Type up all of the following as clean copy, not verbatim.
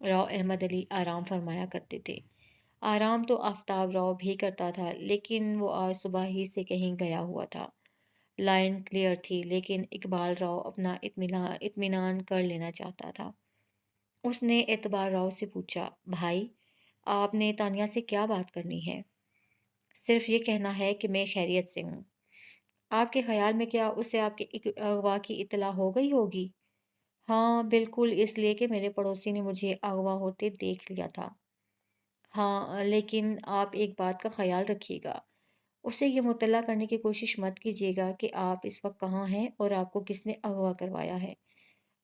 راؤ احمد علی آرام فرمایا کرتے تھے۔ آرام تو آفتاب راؤ بھی کرتا تھا، لیکن وہ آج صبح ہی سے کہیں گیا ہوا تھا۔ لائن کلیئر تھی، لیکن اقبال راؤ اپنا اطمینان کر لینا چاہتا تھا۔ اس نے اعتبار راؤ سے پوچھا، بھائی، آپ نے تانیہ سے کیا بات کرنی ہے؟ صرف یہ کہنا ہے کہ میں خیریت سے ہوں۔ آپ کے خیال میں کیا اسے آپ کے اغوا کی اطلاع ہو گئی ہوگی؟ ہاں بالکل، اس لیے کہ میرے پڑوسی نے مجھے اغوا ہوتے دیکھ لیا تھا۔ ہاں لیکن آپ ایک بات کا خیال رکھیے گا، اسے یہ مطلع کرنے کی کوشش مت کیجیے گا کہ آپ اس وقت کہاں ہیں اور آپ کو کس نے اغوا کروایا ہے۔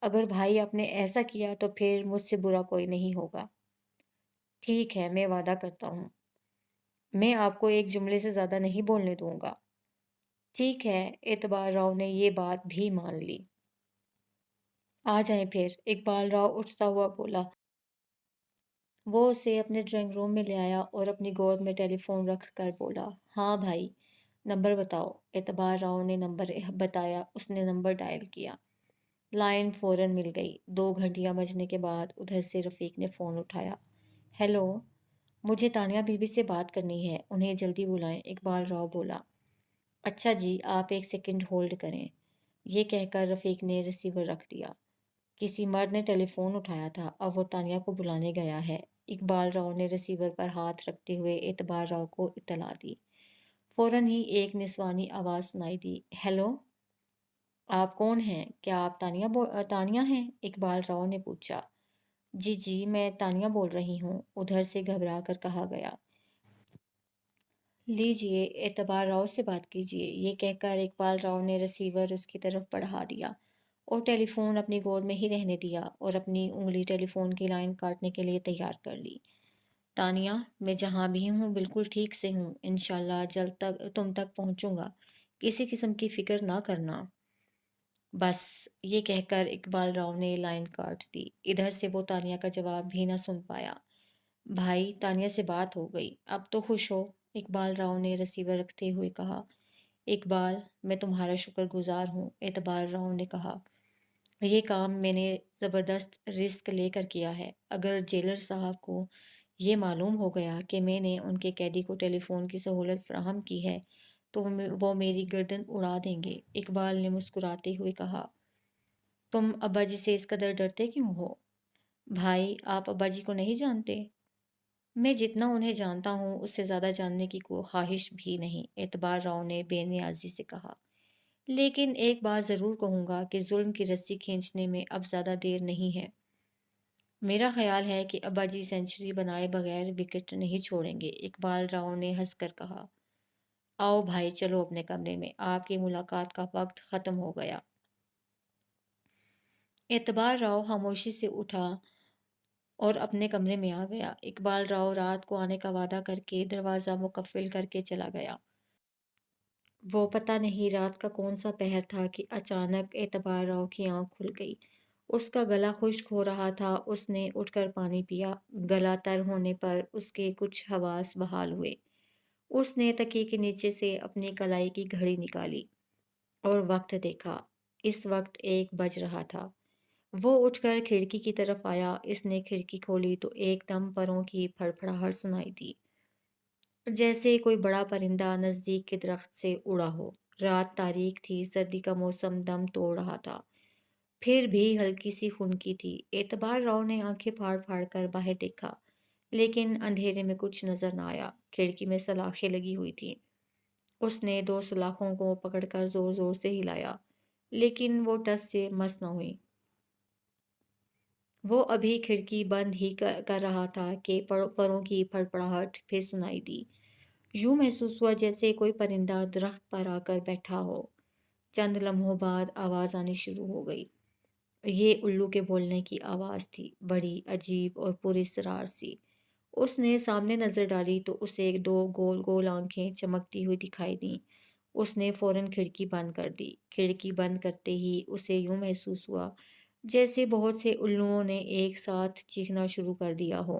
اگر بھائی آپ نے ایسا کیا تو پھر مجھ سے برا کوئی نہیں ہوگا۔ ٹھیک ہے، میں وعدہ کرتا ہوں، میں آپ کو ایک جملے سے زیادہ نہیں بولنے دوں گا۔ ٹھیک ہے، اعتبار راؤ نے یہ بات بھی مان لی۔ آ جائیں پھر، اقبال راؤ اٹھتا ہوا بولا۔ وہ اسے اپنے ڈرائنگ روم میں لے آیا اور اپنی گود میں ٹیلی فون رکھ کر بولا، ہاں بھائی، نمبر بتاؤ۔ اعتبار راؤ نے نمبر بتایا۔ اس نے نمبر ڈائل کیا۔ لائن فوراً مل گئی۔ 2 گھنٹیاں بجنے کے بعد ادھر سے رفیق نے فون اٹھایا۔ ہیلو، مجھے تانیہ بی بی سے بات کرنی ہے، انہیں جلدی بلائیں، اقبال راؤ بولا۔ اچھا جی، آپ ایک سیکنڈ ہولڈ کریں، یہ کہہ کر رفیق نے ریسیور رکھ دیا۔ کسی مرد نے ٹیلی فون اٹھایا تھا، اب وہ تانیہ کو بلانے گیا ہے۔ اقبال راؤ نے ریسیور پر ہاتھ رکھتے ہوئے اعتبار راؤ کو اطلاع دی۔ فوراً ہی ایک نسوانی آواز سنائی دی، ہیلو، آپ کون ہیں؟ کیا آپ تانیہ ہیں؟ اقبال راؤ نے پوچھا۔ جی جی، میں تانیہ بول رہی ہوں، ادھر سے گھبرا کر کہا گیا۔ لیجئے، اعتبار راؤ سے بات کیجئے، یہ کہہ کر اقبال راؤ نے ریسیور اس کی طرف بڑھا دیا اور ٹیلی فون اپنی گود میں ہی رہنے دیا اور اپنی انگلی ٹیلی فون کی لائن کاٹنے کے لیے تیار کر لی۔ تانیہ، میں جہاں بھی ہوں بالکل ٹھیک سے ہوں، انشاءاللہ جلد تک تم تک پہنچوں گا، کسی قسم کی فکر نہ کرنا۔ بس، یہ کہہ کر اقبال راؤ نے لائن کاٹ دی۔ ادھر سے وہ تانیہ کا جواب بھی نہ سن پایا۔ بھائی، تانیہ سے بات ہو گئی، اب تو خوش ہو، اقبال راؤ نے ریسیور رکھتے ہوئے کہا۔ اقبال، میں تمہارا شکر گزار ہوں، اعتبار راؤ نے کہا۔ یہ کام میں نے زبردست رسک لے کر کیا ہے۔ اگر جیلر صاحب کو یہ معلوم ہو گیا کہ میں نے ان کے قیدی کو ٹیلی فون کی سہولت فراہم کی ہے تو وہ میری گردن اڑا دیں گے، اقبال نے مسکراتے ہوئے کہا۔ تم ابا جی سے اس قدر ڈرتے کیوں ہو؟ بھائی، آپ ابا جی کو نہیں جانتے؟ میں جتنا انہیں جانتا ہوں اس سے زیادہ جاننے کی کوئی خواہش بھی نہیں، اعتبار راؤ نے بے نیازی سے کہا۔ لیکن ایک بات ضرور کہوں گا کہ ظلم کی رسی کھینچنے میں اب زیادہ دیر نہیں ہے۔ میرا خیال ہے کہ ابا جی سینچری بنائے بغیر وکٹ نہیں چھوڑیں گے، اقبال راؤ نے ہنس کر کہا۔ آؤ بھائی، چلو اپنے کمرے میں، آپ کی ملاقات کا وقت ختم ہو گیا۔ اعتبار راؤ خاموشی سے اٹھا اور اپنے کمرے میں آ گیا۔ اقبال راؤ رات کو آنے کا وعدہ کر کے دروازہ مقفل کر کے چلا گیا۔ وہ پتہ نہیں رات کا کون سا پہر تھا کہ اچانک اعتبار راؤ کی آنکھ کھل گئی۔ اس کا گلا خشک ہو رہا تھا۔ اس نے اٹھ کر پانی پیا۔ گلا تر ہونے پر اس کے کچھ حواس بحال ہوئے۔ اس نے تکیے کے نیچے سے اپنی کلائی کی گھڑی نکالی اور وقت دیکھا۔ اس وقت 1 بج رہا تھا۔ وہ اٹھ کر کھڑکی کی طرف آیا۔ اس نے کھڑکی کھولی تو ایک دم پروں کی پھڑپھڑاہٹ سنائی دی، جیسے کوئی بڑا پرندہ نزدیک کے درخت سے اڑا ہو۔ رات تاریک تھی، سردی کا موسم دم توڑ رہا تھا، پھر بھی ہلکی سی خنکی تھی۔ اعتبار راؤ نے آنکھیں پھاڑ پھاڑ کر باہر دیکھا، لیکن اندھیرے میں کچھ نظر نہ آیا۔ کھڑکی میں سلاخیں لگی ہوئی تھیں۔ اس نے 2 سلاخوں کو پکڑ کر زور زور سے ہلایا، لیکن وہ ٹس سے مس نہ ہوئی۔ وہ ابھی کھڑکی بند ہی کر رہا تھا کہ پروں کی پھڑپڑاہٹ پھر سنائی دی۔ یوں محسوس ہوا جیسے کوئی پرندہ درخت پر آ کر بیٹھا ہو۔ چند لمحوں بعد آواز آنی شروع ہو گئی۔ یہ الو کے بولنے کی آواز تھی، بڑی عجیب اور پراسرار سی۔ اس نے سامنے نظر ڈالی تو اسے 2 گول گول آنکھیں چمکتی ہوئی دکھائی دیں۔ اس نے فوراً کھڑکی بند کر دی۔ کھڑکی بند کرتے ہی اسے یوں محسوس ہوا جیسے بہت سے الوؤں نے ایک ساتھ چیخنا شروع کر دیا ہو۔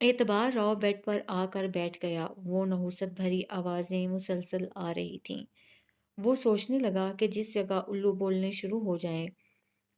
اعتبار راؤ بیڈ پر آ کر بیٹھ گیا۔ وہ نحوست بھری آوازیں مسلسل آ رہی تھیں۔ وہ سوچنے لگا کہ جس جگہ الو بولنے شروع ہو جائیں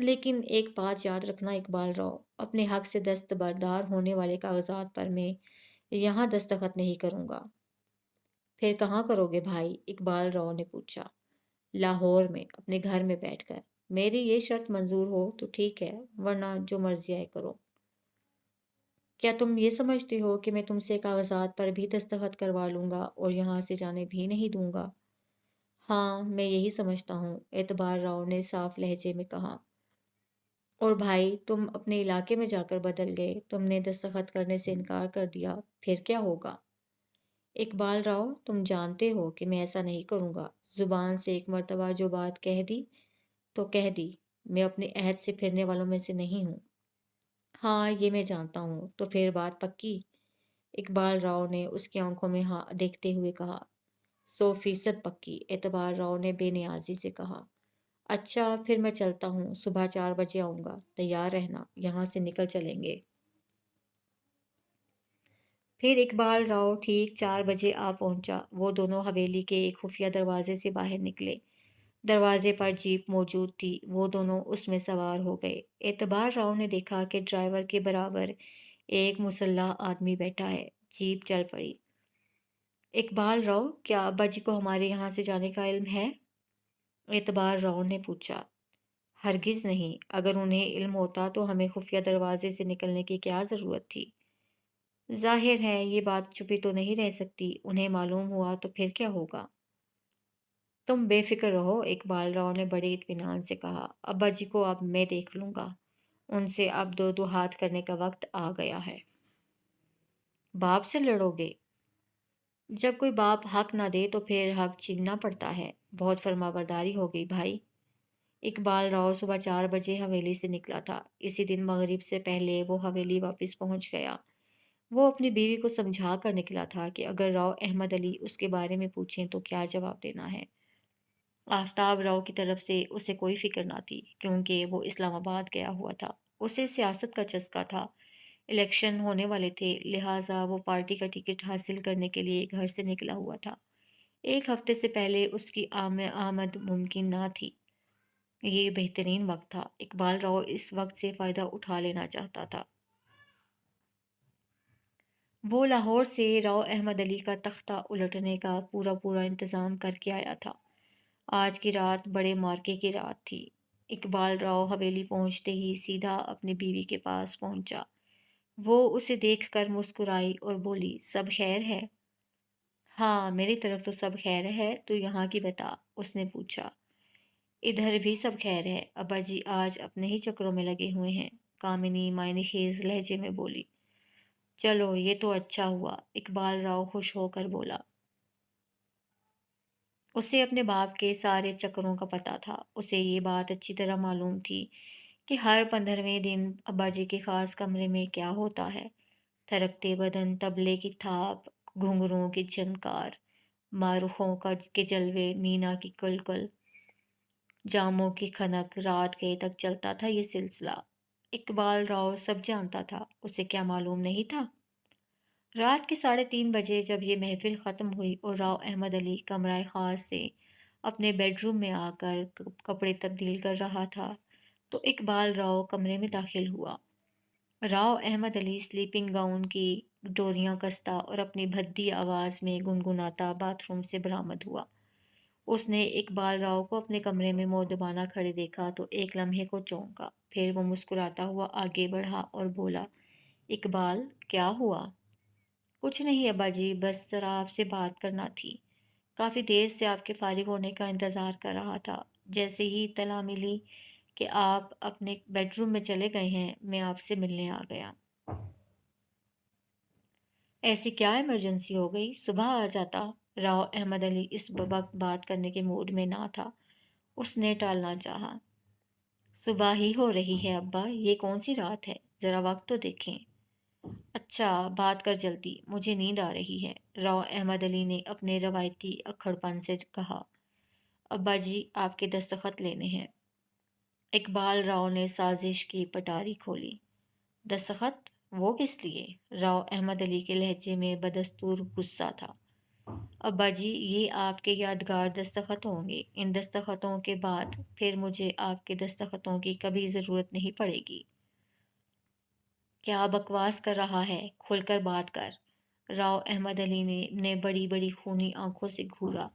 لیکن ایک بات یاد رکھنا اقبال راؤ، اپنے حق سے دستبردار ہونے والے کاغذات پر میں یہاں دستخط نہیں کروں گا۔ پھر کہاں کرو گے بھائی؟ اقبال راؤ نے پوچھا۔ لاہور میں، اپنے گھر میں بیٹھ کر۔ میری یہ شرط منظور ہو تو ٹھیک ہے، ورنہ جو مرضی آئے کرو۔ کیا تم یہ سمجھتی ہو کہ میں تم سے کاغذات پر بھی دستخط کروا لوں گا اور یہاں سے جانے بھی نہیں دوں گا؟ ہاں، میں یہی سمجھتا ہوں، اعتبار راؤ نے صاف لہجے میں کہا۔ اور بھائی، تم اپنے علاقے میں جا کر بدل گئے، تم نے دستخط کرنے سے انکار کر دیا، پھر کیا ہوگا؟ اقبال راؤ، تم جانتے ہو کہ میں ایسا نہیں کروں گا۔ زبان سے ایک مرتبہ جو بات کہہ دی تو کہہ دی، میں اپنے عہد سے پھرنے والوں میں سے نہیں ہوں۔ ہاں، یہ میں جانتا ہوں، تو پھر بات پکی؟ اقبال راؤ نے اس کی آنکھوں میں ہاں دیکھتے ہوئے کہا۔ 100% پکی، اعتبار راؤ نے بے نیازی سے کہا۔ اچھا، پھر میں چلتا ہوں، صبح 4 بجے آؤں گا، تیار رہنا، یہاں سے نکل چلیں گے۔ پھر اقبال راؤ ٹھیک 4 بجے آ پہنچا۔ وہ دونوں حویلی کے ایک خفیہ دروازے سے باہر نکلے۔ دروازے پر جیپ موجود تھی، وہ دونوں اس میں سوار ہو گئے۔ اعتبار راؤ نے دیکھا کہ ڈرائیور کے برابر ایک مسلح آدمی بیٹھا ہے۔ جیپ چل پڑی۔ اقبال راؤ، کیا ابا جی کو ہمارے یہاں سے جانے کا علم ہے؟ اعتبار راؤ نے پوچھا۔ ہرگز نہیں، اگر انہیں علم ہوتا تو ہمیں خفیہ دروازے سے نکلنے کی کیا ضرورت تھی؟ ظاہر ہے یہ بات چھپی تو نہیں رہ سکتی، انہیں معلوم ہوا تو پھر کیا ہوگا؟ تم بے فکر رہو، اقبال راؤ نے بڑے اطمینان سے کہا۔ ابا جی کو اب میں دیکھ لوں گا، ان سے اب دو دو ہاتھ کرنے کا وقت آ گیا ہے۔ باپ سے لڑو گے؟ جب کوئی باپ حق نہ دے تو پھر حق چھیننا پڑتا ہے۔ بہت فرمانبرداری ہو گئی بھائی۔ اقبال راؤ صبح 4 بجے حویلی سے نکلا تھا۔ اسی دن مغرب سے پہلے وہ حویلی واپس پہنچ گیا۔ وہ اپنی بیوی کو سمجھا کر نکلا تھا کہ اگر راؤ احمد علی اس کے بارے میں پوچھیں تو کیا جواب دینا ہے۔ آفتاب راؤ کی طرف سے اسے کوئی فکر نہ تھی، کیونکہ وہ اسلام آباد گیا ہوا تھا۔ اسے سیاست کا چسکا تھا۔ الیکشن ہونے والے تھے، لہٰذا وہ پارٹی کا ٹکٹ حاصل کرنے کے لیے گھر سے نکلا ہوا تھا۔ 1 ہفتے سے پہلے اس کی آمد ممکن نہ تھی۔ یہ بہترین وقت تھا۔ اقبال راؤ اس وقت سے فائدہ اٹھا لینا چاہتا تھا۔ وہ لاہور سے راؤ احمد علی کا تختہ الٹنے کا پورا انتظام کر کے آیا تھا۔ آج کی رات بڑے مارکے کی رات تھی۔ اقبال راؤ حویلی پہنچتے ہی سیدھا اپنی بیوی کے پاس پہنچا۔ وہ اسے دیکھ کر مسکرائی اور بولی، سب خیر ہے؟ ہاں، میری طرف تو سب خیر ہے، تو یہاں کی بتا، اس نے پوچھا۔ ادھر بھی سب خیر ہے، ابا جی آج اپنے ہی چکروں میں لگے ہوئے ہیں، کامنی معنی خیز لہجے میں بولی۔ چلو یہ تو اچھا ہوا، اقبال راؤ خوش ہو کر بولا۔ اسے اپنے باپ کے سارے چکروں کا پتہ تھا۔ اسے یہ بات اچھی طرح معلوم تھی کہ ہر 15ویں دن ابا جی کے خاص کمرے میں کیا ہوتا ہے۔ تھرکتے بدن، طبلے کی تھاپ، گھنگروں کی جھنکار، مارخوں کے جلوے، مینا کی کلکل، جاموں کی کھنک، رات گئے تک چلتا تھا یہ سلسلہ۔ اقبال راؤ سب جانتا تھا، اسے کیا معلوم نہیں تھا؟ رات کے 3:30 بجے جب یہ محفل ختم ہوئی اور راؤ احمد علی کمرہ خاص سے اپنے بیڈ روم میں آ کر کپڑے تبدیل کر رہا تھا تو اقبال راؤ کمرے میں داخل ہوا۔ راؤ احمد علی سلیپنگ گاؤن کی ڈوریاں کستا اور اپنی بھدی آواز میں گنگناتا باتھ روم سے برآمد ہوا۔ اس نے اقبال راؤ کو اپنے کمرے میں مودبانہ کھڑے دیکھا تو ایک لمحے کو چونکا، پھر وہ مسکراتا ہوا آگے بڑھا اور بولا، اقبال، کیا ہوا؟ کچھ نہیں ابا جی، بس ذرا آپ سے بات کرنا تھی۔ کافی دیر سے آپ کے فارغ ہونے کا انتظار کر رہا تھا۔ جیسے ہی اطلاع ملی کہ آپ اپنے بیڈ روم میں چلے گئے ہیں، میں آپ سے ملنے آ گیا۔ ایسی کیا ایمرجنسی ہو گئی؟ صبح آ جاتا۔ راؤ احمد علی اس وقت بات کرنے کے موڈ میں نہ تھا۔ اس نے ٹالنا چاہا۔ صبح ہی ہو رہی ہے ابا، یہ کون سی رات ہے؟ ذرا وقت تو دیکھیں۔ اچھا، بات کر جلدی، مجھے نیند آ رہی ہے، راؤ احمد علی نے اپنے روایتی اکھڑ پن سے کہا۔ ابا جی، آپ کے دستخط لینے ہیں۔ اقبال راؤ نے سازش کی پٹاری کھولی۔ دستخط؟ وہ کس لیے؟ راؤ احمد علی کے لہجے میں بدستور غصہ تھا۔ ابا جی یہ آپ کے یادگار دستخط ہوں گے، ان دستخطوں کے بعد پھر مجھے آپ کے دستخطوں کی کبھی ضرورت نہیں پڑے گی۔ کیا بکواس کر رہا ہے، کھل کر بات کر۔ راؤ احمد علی نے بڑی بڑی خونی آنکھوں سے گھورا۔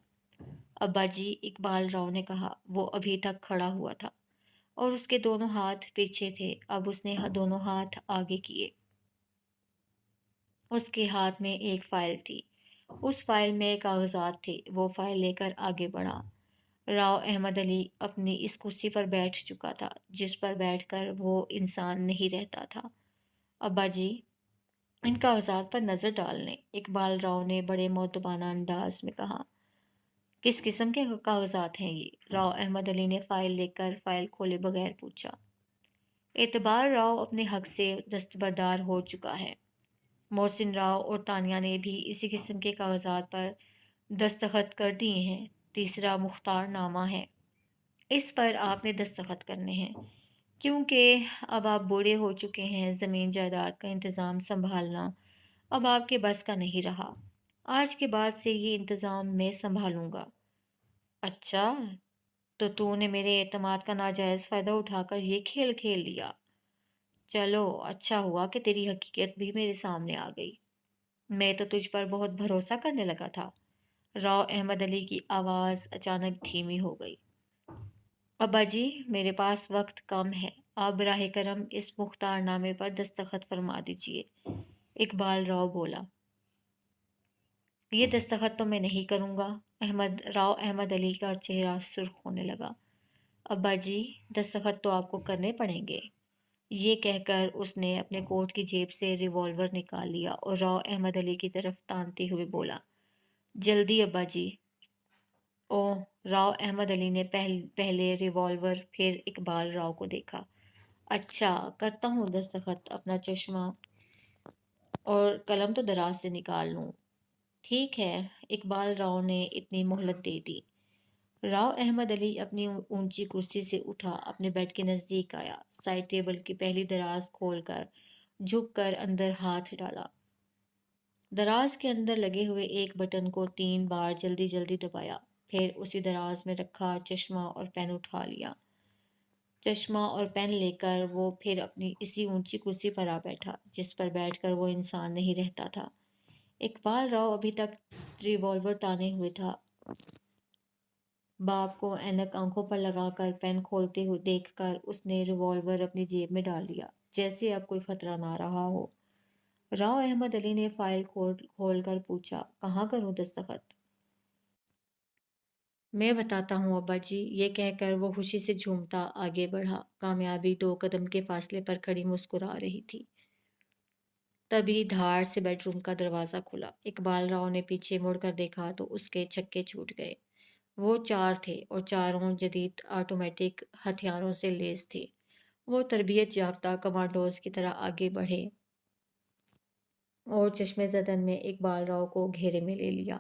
ابا جی، اقبال راؤ نے کہا۔ وہ ابھی تک کھڑا ہوا تھا اور اس کے دونوں ہاتھ پیچھے تھے، اب اس نے دونوں ہاتھ آگے کیے۔ اس کے ہاتھ میں ایک فائل تھی، اس فائل میں کاغذات تھے، وہ فائل لے کر آگے بڑھا۔ راؤ احمد علی اپنی اس کرسی پر بیٹھ چکا تھا جس پر بیٹھ کر وہ انسان نہیں رہتا تھا۔ ابا جی، ان کاغذات پر نظر ڈال لیں، اقبال راؤ نے بڑے مؤدبانہ انداز میں کہا۔ کس قسم کے کاغذات ہیں یہ؟ راؤ احمد علی نے فائل لے کر فائل کھولے بغیر پوچھا۔ اعتبار راؤ اپنے حق سے دستبردار ہو چکا ہے۔ محسن راؤ اور تانیہ نے بھی اسی قسم کے کاغذات پر دستخط کر دیے ہیں۔ تیسرا مختار نامہ ہے، اس پر آپ نے دستخط کرنے ہیں، کیونکہ اب آپ بوڑھے ہو چکے ہیں، زمین جائیداد کا انتظام سنبھالنا اب آپ کے بس کا نہیں رہا۔ آج کے بعد سے یہ انتظام میں سنبھالوں گا۔ اچھا، تو نے میرے اعتماد کا ناجائز فائدہ اٹھا کر یہ کھیل کھیل لیا۔ چلو اچھا ہوا کہ تیری حقیقت بھی میرے سامنے آ گئی، میں تو تجھ پر بہت بھروسہ کرنے لگا تھا۔ راؤ احمد علی کی آواز اچانک دھیمی ہو گئی۔ ابا جی، میرے پاس وقت کم ہے، آپ براہ کرم اس مختار نامے پر دستخط فرما دیجیے، اقبال راؤ بولا۔ یہ دستخط تو میں نہیں کروں گا، راؤ احمد علی کا چہرہ سرخ ہونے لگا۔ ابا جی، دستخط تو آپ کو کرنے پڑیں گے۔ یہ کہہ کر اس نے اپنے کوٹ کی جیب سے ریوالور نکال لیا اور راؤ احمد علی کی طرف تانتے ہوئے بولا، جلدی ابا جی۔ اوہ! راؤ احمد علی نے پہلے ریوالور پھر اقبال راؤ کو دیکھا۔ اچھا، کرتا ہوں دستخط، اپنا چشمہ اور قلم تو دراز سے نکال لوں۔ ٹھیک ہے، اقبال راؤ نے اتنی مہلت دے دی۔ راؤ احمد علی اپنی اونچی کرسی سے اٹھا، اپنے بیڈ کے نزدیک آیا، سائڈ ٹیبل کی پہلی دراز کھول کر جھک کر اندر ہاتھ ڈالا۔ دراز کے اندر لگے ہوئے ایک بٹن کو 3 بار جلدی جلدی دبایا، پھر اسی دراز میں رکھا چشمہ اور پین اٹھا لیا۔ چشمہ اور پین لے کر وہ پھر اپنی اسی اونچی کرسی پر آ بیٹھا جس پر بیٹھ کر وہ انسان نہیں رہتا تھا۔ اقبال راؤ ابھی تک ریوالور تانے ہوئے تھا۔ باپ کو اینک آنکھوں پر لگا کر پین کھولتے ہوئے دیکھ کر اس نے ریوالور اپنی جیب میں ڈال دیا، جیسے اب کوئی خطرہ نہ رہا ہو۔ راؤ احمد علی نے فائل کھول کر پوچھا، کہاں کروں دستخط؟ میں بتاتا ہوں ابا جی، یہ کہہ کر وہ خوشی سے جھومتا آگے بڑھا۔ کامیابی 2 قدم کے فاصلے پر کھڑی مسکرا رہی تھی۔ تبھی دھاڑ سے بیڈ روم کا دروازہ کھلا۔ اقبال راؤ نے پیچھے مڑ کر دیکھا تو اس کے چھکے چھوٹ گئے۔ وہ 4 تھے اور چاروں جدید آٹومیٹک ہتھیاروں سے لیس تھے۔ وہ تربیت یافتہ کمانڈوز کی طرح آگے بڑھے اور چشمِ زدن میں اقبال راؤ کو گھیرے میں لے لیا۔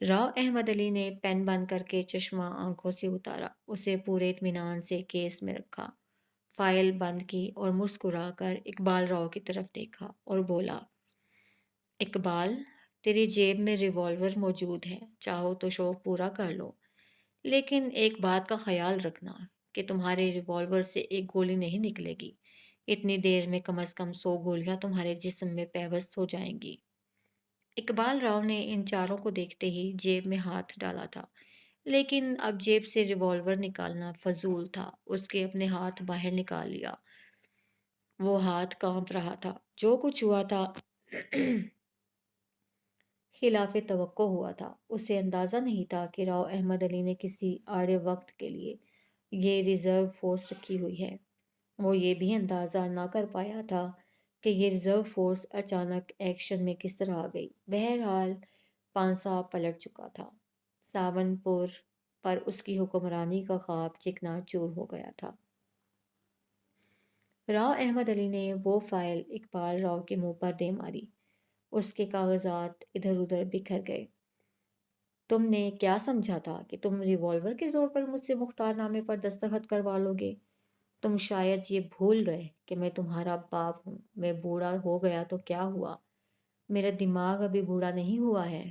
راؤ احمد علی نے پین بند کر کے چشمہ آنکھوں سے اتارا، اسے پورے اطمینان سے کیس میں رکھا، فائل بند کی اور مسکرا کر اقبال راؤ کی طرف دیکھا اور بولا، اقبال، تیری جیب میں ریوالور موجود ہے، چاہو تو شوق پورا کر لو، لیکن ایک بات کا خیال رکھنا کہ تمہارے ریوالور سے ایک گولی نہیں نکلے گی، اتنی دیر میں کم از کم 100 گولیاں تمہارے جسم میں پیوست ہو جائیں گی۔ اقبال راؤ نے ان چاروں کو دیکھتے ہی جیب میں ہاتھ ڈالا تھا، لیکن اب جیب سے ریوالور نکالنا فضول تھا۔ اس کے اپنے ہاتھ باہر نکال لیا۔ وہ ہاتھ کانپ رہا تھا۔ جو کچھ ہوا تھا خلاف توقع ہوا تھا۔ اسے اندازہ نہیں تھا کہ راؤ احمد علی نے کسی آڑے وقت کے لیے یہ ریزرو فورس رکھی ہوئی ہے۔ وہ یہ بھی اندازہ نہ کر پایا تھا کہ یہ ریزرو فورس اچانک ایکشن میں کس طرح آ گئی۔ بہرحال پانسا پلٹ چکا تھا۔ ساون پور پر اس کی حکمرانی کا خواب چکنا چور ہو گیا تھا۔ راؤ احمد علی نے وہ فائل اقبال راؤ کے منہ پر دے ماری۔ اس کے کاغذات ادھر ادھر بکھر گئے۔ تم نے کیا سمجھا تھا کہ تم ریوالور کے زور پر مجھ سے مختار نامے پر دستخط کروا لو گے؟ تم شاید یہ بھول گئے کہ میں تمہارا باپ ہوں۔ میں بوڑھا ہو گیا تو کیا ہوا؟ میرا دماغ ابھی بوڑھا نہیں ہوا ہے۔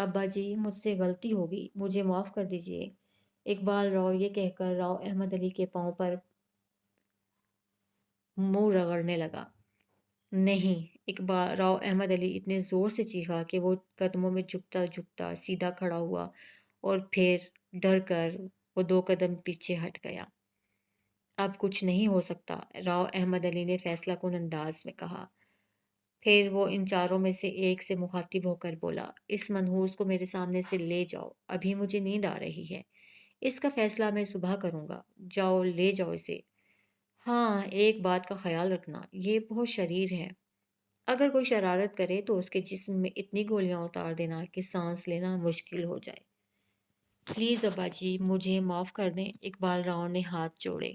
ابا جی مجھ سے غلطی ہوگی، مجھے معاف کر دیجیے۔ اقبال راؤ یہ کہہ کر راؤ احمد علی کے پاؤں پر منہ رگڑنے لگا۔ نہیں! اقبال راؤ احمد علی اتنے زور سے چیخا کہ وہ قدموں میں جھکتا جھکتا سیدھا کھڑا ہوا اور پھر ڈر کر وہ 2 قدم پیچھے ہٹ گیا۔ اب کچھ نہیں ہو سکتا، راؤ احمد علی نے فیصلہ کن انداز میں کہا۔ پھر وہ ان چاروں میں سے ایک سے مخاطب ہو کر بولا، اس منحوس کو میرے سامنے سے لے جاؤ، ابھی مجھے نیند آ رہی ہے۔ اس کا فیصلہ میں صبح کروں گا۔ جاؤ لے جاؤ اسے۔ ہاں، ایک بات کا خیال رکھنا، یہ بہت شریر ہے۔ اگر کوئی شرارت کرے تو اس کے جسم میں اتنی گولیاں اتار دینا کہ سانس لینا مشکل ہو جائے۔ پلیز ابا جی مجھے معاف کر دیں۔ اقبال راؤ نے ہاتھ جوڑے۔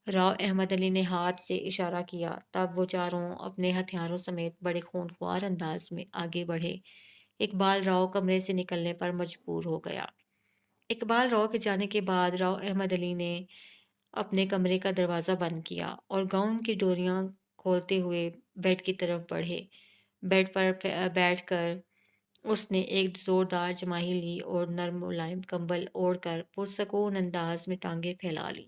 راؤ احمد علی نے ہاتھ سے اشارہ کیا، تب وہ چاروں اپنے ہتھیاروں سمیت بڑے خونخوار انداز میں آگے بڑھے۔ اقبال راؤ کمرے سے نکلنے پر مجبور ہو گیا۔ اقبال راؤ کے جانے کے بعد راؤ احمد علی نے اپنے کمرے کا دروازہ بند کیا اور گاؤن کی ڈوریاں کھولتے ہوئے بیڈ کی طرف بڑھے۔ بیڈ پر بیٹھ کر اس نے ایک زوردار جماہی لی اور نرم ملائم کمبل اوڑھ کر پرسکون انداز میں ٹانگیں پھیلا لی۔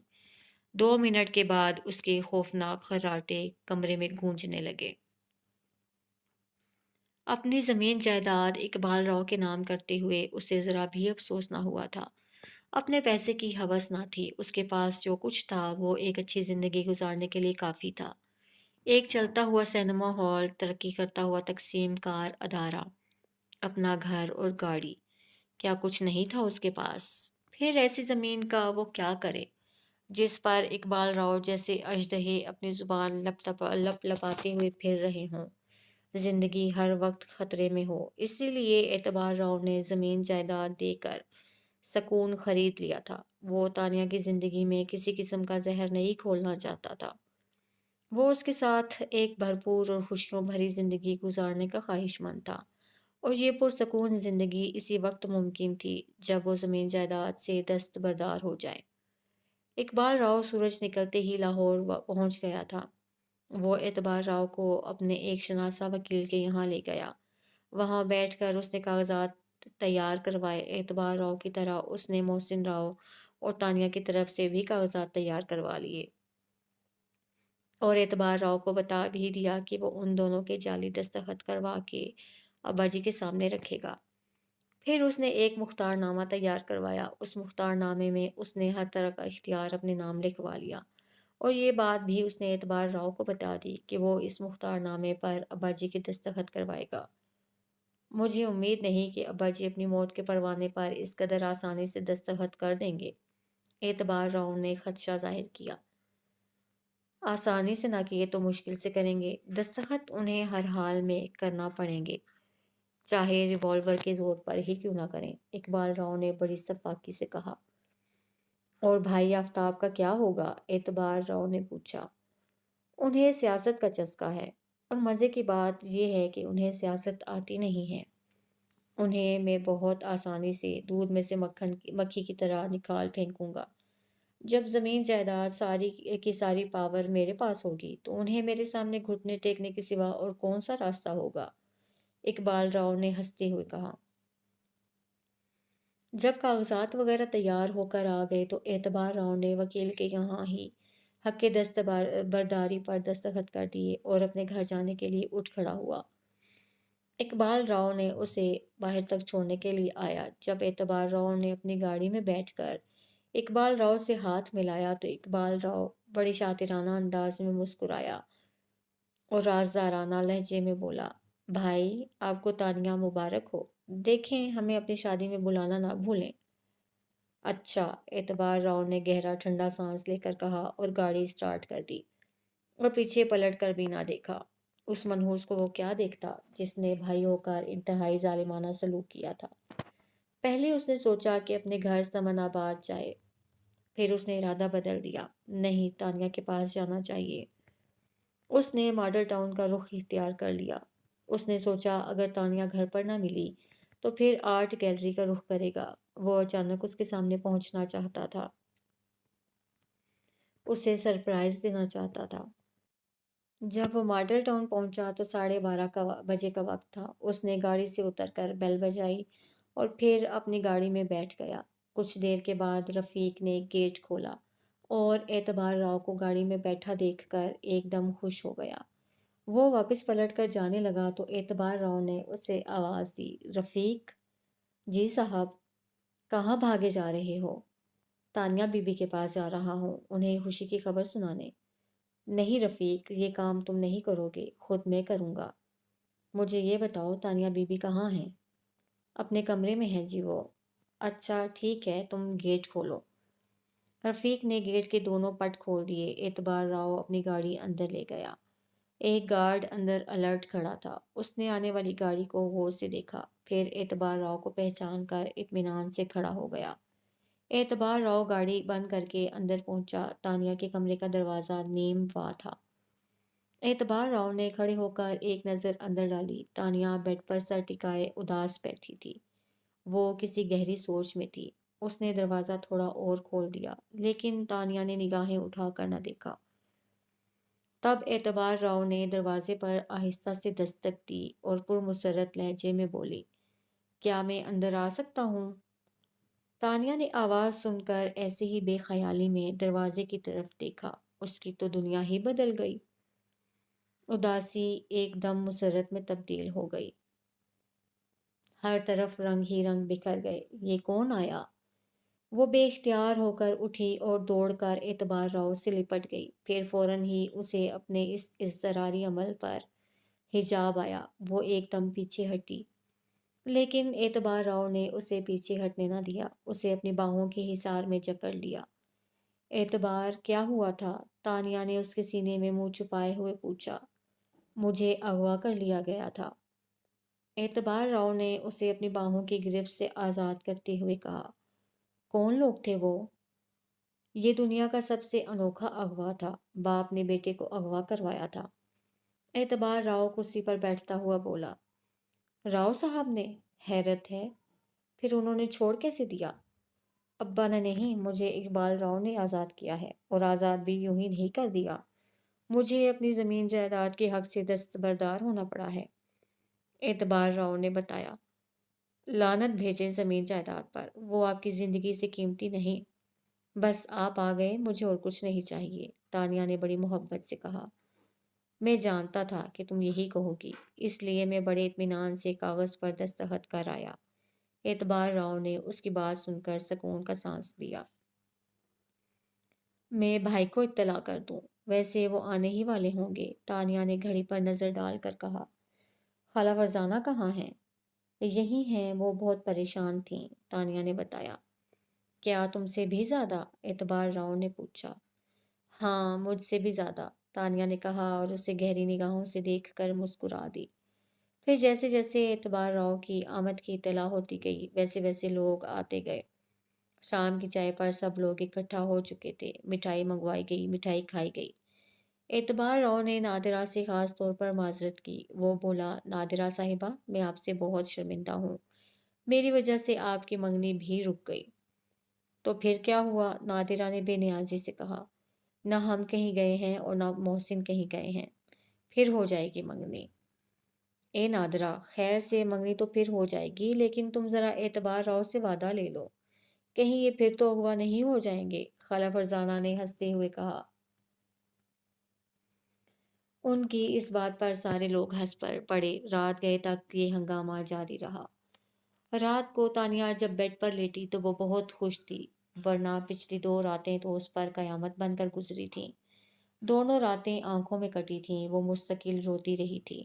2 منٹ کے بعد اس کے خوفناک خراٹے کمرے میں گونجنے لگے۔ اپنی زمین جائیداد اقبال راؤ کے نام کرتے ہوئے اسے ذرا بھی افسوس نہ ہوا تھا۔ اپنے پیسے کی ہوس نہ تھی، اس کے پاس جو کچھ تھا وہ ایک اچھی زندگی گزارنے کے لیے کافی تھا۔ ایک چلتا ہوا سینما ہال، ترقی کرتا ہوا تقسیم کار ادارہ، اپنا گھر اور گاڑی، کیا کچھ نہیں تھا اس کے پاس؟ پھر ایسی زمین کا وہ کیا کرے جس پر اقبال راؤ جیسے اژدہے اپنی زبان لپ لپاتے ہوئے پھر رہے ہوں، زندگی ہر وقت خطرے میں ہو۔ اسی لیے اعتبار راؤ نے زمین جائیداد دے کر سکون خرید لیا تھا۔ وہ تانیہ کی زندگی میں کسی قسم کا زہر نہیں کھولنا چاہتا تھا۔ وہ اس کے ساتھ ایک بھرپور اور خوشیوں بھری زندگی گزارنے کا خواہش مند تھا، اور یہ پرسکون زندگی اسی وقت ممکن تھی جب وہ زمین جائیداد سے دستبردار ہو جائے۔ اقبال راؤ سورج نکلتے ہی لاہور پہنچ گیا تھا۔ وہ اعتبار راؤ کو اپنے ایک شناسا وکیل کے یہاں لے گیا۔ وہاں بیٹھ کر اس نے کاغذات تیار کروائے۔ اعتبار راؤ کی طرح اس نے محسن راؤ اور تانیہ کی طرف سے بھی کاغذات تیار کروا لیے، اور اعتبار راؤ کو بتا بھی دیا کہ وہ ان دونوں کے جعلی دستخط کروا کے ابا جی کے سامنے رکھے گا۔ پھر اس نے ایک مختار نامہ تیار کروایا۔ اس مختار نامے میں اس نے ہر طرح کا اختیار اپنے نام لکھوا لیا، اور یہ بات بھی اس نے اعتبار راؤ کو بتا دی کہ وہ اس مختار نامے پر ابا جی کے دستخط کروائے گا۔ مجھے امید نہیں کہ ابا جی اپنی موت کے پروانے پر اس قدر آسانی سے دستخط کر دیں گے، اعتبار راؤ نے خدشہ ظاہر کیا۔ آسانی سے نہ کیے تو مشکل سے کریں گے۔ دستخط انہیں ہر حال میں کرنا پڑیں گے، چاہے ریوالور کے زور پر ہی کیوں نہ کریں، اقبال راؤ نے بڑی سفاکی سے کہا۔ اور بھائی آفتاب کا کیا ہوگا؟ اعتبار راؤ نے پوچھا۔ انہیں سیاست کا چسکا ہے، اور مزے کی بات یہ ہے کہ انہیں سیاست آتی نہیں ہے۔ انہیں میں بہت آسانی سے دودھ میں سے مکھی کی طرح نکال پھینکوں گا۔ جب زمین جائیداد ساری کی ساری پاور میرے پاس ہوگی تو انہیں میرے سامنے گھٹنے ٹیکنے کے سوا اور کون سا راستہ ہوگا؟ اقبال راؤ نے ہنستے ہوئے کہا۔ جب کاغذات وغیرہ تیار ہو کر آ گئے تو اعتبار راؤ نے وکیل کے یہاں ہی حق کے دستبرداری پر دستخط کر دیے اور اپنے گھر جانے کے لیے اٹھ کھڑا ہوا۔ اقبال راؤ نے اسے باہر تک چھوڑنے کے لیے آیا۔ جب اعتبار راؤ نے اپنی گاڑی میں بیٹھ کر اقبال راؤ سے ہاتھ ملایا تو اقبال راؤ بڑی شاطرانہ انداز میں مسکرایا اور رازدارانہ لہجے میں بولا، بھائی آپ کو تانیہ مبارک ہو، دیکھیں ہمیں اپنی شادی میں بلانا نہ بھولیں۔ اچھا، اعتبار راؤ نے گہرا ٹھنڈا سانس لے کر کہا اور گاڑی اسٹارٹ کر دی، اور پیچھے پلٹ کر بھی نہ دیکھا۔ اس منحوس کو وہ کیا دیکھتا جس نے بھائی ہو کر انتہائی ظالمانہ سلوک کیا تھا؟ پہلے اس نے سوچا کہ اپنے گھر سمن آباد جائے، پھر اس نے ارادہ بدل دیا، نہیں، تانیہ کے پاس جانا چاہیے۔ اس نے ماڈل ٹاؤن کا رخ اختیار کر لیا۔ اس نے سوچا اگر تانیہ گھر پر نہ ملی تو پھر آرٹ گیلری کا رخ کرے گا۔ وہ اچانک اس کے سامنے پہنچنا چاہتا تھا، اسے سرپرائز دینا چاہتا تھا۔ جب وہ ماڈل ٹاؤن پہنچا تو 12:30 بجے کا وقت تھا۔ اس نے گاڑی سے اتر کر بیل بجائی اور پھر اپنی گاڑی میں بیٹھ گیا۔ کچھ دیر کے بعد رفیق نے گیٹ کھولا اور اعتبار راؤ کو گاڑی میں بیٹھا دیکھ کر ایک دم خوش ہو گیا۔ وہ واپس پلٹ کر جانے لگا تو اعتبار راؤ نے اسے آواز دی، رفیق؟ جی صاحب۔ کہاں بھاگے جا رہے ہو؟ تانیہ بی بی کے پاس جا رہا ہوں، انہیں خوشی کی خبر سنانے۔ نہیں رفیق، یہ کام تم نہیں کرو گے، خود میں کروں گا۔ مجھے یہ بتاؤ تانیہ بی بی کہاں ہیں؟ اپنے کمرے میں ہیں جی وہ۔ اچھا ٹھیک ہے، تم گیٹ کھولو۔ رفیق نے گیٹ کے دونوں پٹ کھول دیے۔ اعتبار راؤ اپنی گاڑی اندر لے گیا۔ ایک گارڈ اندر الرٹ کھڑا تھا۔ اس نے آنے والی گاڑی کو غور سے دیکھا، پھر اعتبار راؤ کو پہچان کر اطمینان سے کھڑا ہو گیا۔ اعتبار راؤ گاڑی بند کر کے اندر پہنچا۔ تانیہ کے کمرے کا دروازہ نیم وا تھا۔ اعتبار راؤ نے کھڑے ہو کر ایک نظر اندر ڈالی۔ تانیہ بیڈ پر سر ٹکائے اداس بیٹھی تھی۔ وہ کسی گہری سوچ میں تھی۔ اس نے دروازہ تھوڑا اور کھول دیا، لیکن تانیہ نے نگاہیں اٹھا کر نہ دیکھا۔ تب اعتبار راؤ نے دروازے پر آہستہ سے دستک دی اور پرمسرت لہجے میں بولی، کیا میں اندر آ سکتا ہوں؟ تانیہ نے آواز سن کر ایسے ہی بے خیالی میں دروازے کی طرف دیکھا۔ اس کی تو دنیا ہی بدل گئی۔ اداسی ایک دم مسرت میں تبدیل ہو گئی۔ ہر طرف رنگ ہی رنگ بکھر گئے۔ یہ کون آیا؟ وہ بے اختیار ہو کر اٹھی اور دوڑ کر اعتبار راؤ سے لپٹ گئی۔ پھر فوراً ہی اسے اپنے اس اضطراری عمل پر حجاب آیا۔ وہ ایک دم پیچھے ہٹی، لیکن اعتبار راؤ نے اسے پیچھے ہٹنے نہ دیا۔ اسے اپنی باہوں کے حصار میں جکڑ لیا۔ اعتبار، کیا ہوا تھا؟ تانیہ نے اس کے سینے میں منہ چھپائے ہوئے پوچھا۔ مجھے اغوا کر لیا گیا تھا۔ اعتبار راؤ نے اسے اپنی باہوں کی گرفت سے آزاد کرتے ہوئے کہا۔ کون لوگ تھے وہ؟ یہ دنیا کا سب سے انوکھا اغوا تھا۔ باپ نے بیٹے کو اغوا کروایا تھا۔ اعتبار راؤ کرسی پر بیٹھتا ہوا بولا۔ راؤ صاحب نے؟ حیرت ہے، پھر انہوں نے چھوڑ کیسے دیا؟ ابا نے نہیں، مجھے اقبال راؤ نے آزاد کیا ہے، اور آزاد بھی یوں ہی نہیں کر دیا۔ مجھے اپنی زمین جائیداد کے حق سے دستبردار ہونا پڑا ہے، اعتبار راؤ نے بتایا۔ لعنت بھیجے زمین جائیداد پر، وہ آپ کی زندگی سے قیمتی نہیں۔ بس آپ آ گئے، مجھے اور کچھ نہیں چاہیے، تانیہ نے بڑی محبت سے کہا۔ میں جانتا تھا کہ تم یہی کہو گی، اس لیے میں بڑے اطمینان سے کاغذ پر دستخط کر آیا۔ اعتبار راؤ نے اس کی بات سن کر سکون کا سانس لیا۔ میں بھائی کو اطلاع کر دوں، ویسے وہ آنے ہی والے ہوں گے، تانیہ نے گھڑی پر نظر ڈال کر کہا۔ خالہ فرزانہ کہاں ہیں؟ یہی ہیں، وہ بہت پریشان تھیں، تانیہ نے بتایا۔ کیا تم سے بھی زیادہ؟ اعتبار راؤ نے پوچھا۔ ہاں، مجھ سے بھی زیادہ، تانیہ نے کہا اور اسے گہری نگاہوں سے دیکھ کر مسکرا دی۔ پھر جیسے جیسے اعتبار راؤ کی آمد کی اطلاع ہوتی گئی، ویسے ویسے لوگ آتے گئے۔ شام کی چائے پر سب لوگ اکٹھا ہو چکے تھے۔ مٹھائی منگوائی گئی، مٹھائی کھائی گئی۔ اعتبار راؤ نے نادرہ سے خاص طور پر معذرت کی۔ وہ بولا، نادرہ صاحبہ، میں آپ سے بہت شرمندہ ہوں، میری وجہ سے آپ کی منگنی بھی رک گئی۔ تو پھر کیا ہوا؟ نادرہ نے بے نیازی سے کہا۔ نہ ہم کہیں گئے ہیں اور نہ محسن کہیں گئے ہیں، پھر ہو جائے گی منگنی۔ اے نادرہ، خیر سے منگنی تو پھر ہو جائے گی، لیکن تم ذرا اعتبار راؤ سے وعدہ لے لو، کہیں یہ پھر تو اغوا نہیں ہو جائیں گے، خالہ فرزانہ نے ہنستے ہوئے کہا۔ ان کی اس بات پر سارے لوگ ہنس پڑے۔ رات گئے تک یہ ہنگامہ جاری رہا۔ رات کو تانیہ جب بیڈ پر لیٹی تو وہ بہت خوش تھی، ورنہ پچھلی 2 راتیں تو اس پر قیامت بن کر گزری تھیں۔ دونوں راتیں آنکھوں میں کٹی تھیں۔ وہ مستقل روتی رہی تھی،